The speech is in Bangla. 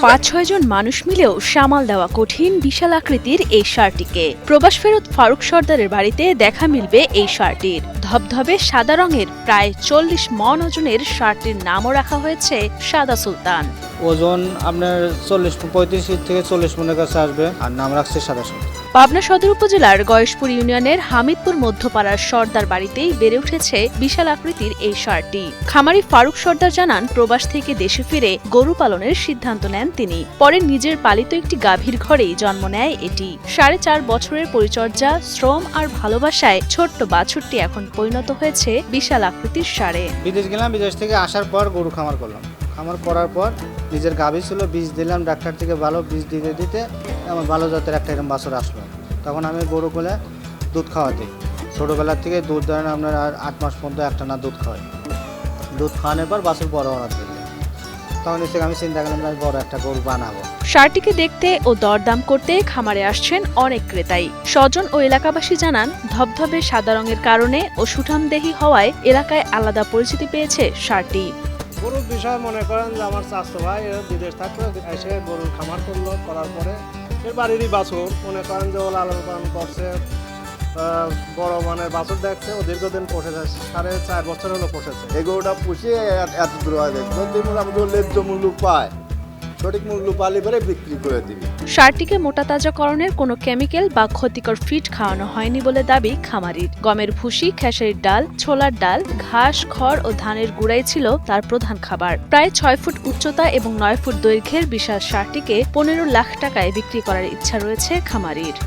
৫-৬ জন মানুষ মিলেও সামাল দেওয়া কঠিন বিশাল আকৃতির এই ষাঁড়টিকে প্রবাস ফেরত ফারুক সর্দারের বাড়িতে দেখা মিলবে এই ষাঁড়টির। ধবধবে সাদা রঙের প্রায় ৪০ মণ ওজনের ষাঁড়টির নামও রাখা হয়েছে সাদা সুলতান। ওজন আপনার ৩৫ থেকে ৪০ মনের কাছে আসবে, আর নাম রাখছে সাদা সুলতান। পাবনা সদর উপজেলার গয়েশপুর ইউনিয়নের হামিদপুর মধ্যপাড়ার সর্দার বাড়িতেই বেড়ে উঠেছে বিশাল আকৃতির এই ষাঁড়টি। খামারি ফারুক সর্দার জানান, প্রবাস থেকে দেশে ফিরে গরু পালনের সিদ্ধান্ত নেন তিনি। পরে নিজের পালিত একটি গাভীর ঘরেই জন্ম নেয় এটি। ৪.৫ বছরের পরিচর্যা, শ্রম আর ভালোবাসায় ছোট্ট বাছুরটি এখন পরিণত হয়েছে বিশাল আকৃতির ষাঁড়ে। বিদেশ গেলাম, বিদেশ থেকে আসার পর গরু খামার করলাম। খামার করার পর নিজের গাভী ছিল, বীজ দিলাম ডাক্তার থেকে, ভালো বীজ দিতে দিতে আমার ভালো জাতের একটা এরকম বাছুর আসলো। তখন আমি গরু কোলে দুধ খাওয়াতে, ছোটোবেলার থেকে দুধ দেন আপনার ৮ মাস পর্যন্ত একটা না দুধ খাওয়াই। দুধ খাওয়ানোর পর বাছুর বড় হওয়ার জন্য তখন এসে আমি চিন্তা করলাম আমি বড় একটা গরু বানাবো। ষাঁড়টিকে দেখতে ও দরদাম করতে খামারে আসছেন অনেক ক্রেতাই। স্বজন ও এলাকাবাসী জানান, ধবধবে সাদা রঙের কারণে ও সুঠামদেহী হওয়ায় এলাকায় আলাদা পরিচিতি পেয়েছে ষাঁড়টি। গরুর বিষয় মনে করেন যে আমার চাচতো ভাই বিদেশ থাকতো, এসে গরুর খামার করলো, করার পরে এর বাড়িরই বাছুর মনে করেন যে ও লালন পালন করছে, বড় মানের বাছুর দেখছে, ও দীর্ঘদিন পোষেছে, ৪.৫ বছর হলো পোষেছে। এই গরুটা পুষিয়ে এত দূর হয়, যদি মোটামুটি ন্যায্য মূল্য পায়, সঠিক মূল্য পালি পরে বিক্রি করে দিবি। ষাঁড়টিকে মোটা তাজাকরণের কোনো কেমিক্যাল বা ক্ষতিকর ফিড খাওয়ানো হয়নি বলে দাবি খামারির। গমের ভুসি, খেসারির ডাল, ছোলার ডাল, ঘাস, খড় ও ধানের গুঁড়াই ছিল তার প্রধান খাবার। প্রায় ৬ ফুট উচ্চতা এবং ৯ ফুট দৈর্ঘ্যের বিশাল ষাঁড়টিকে ১৫ লাখ টাকায় বিক্রি করার ইচ্ছা রয়েছে খামারির।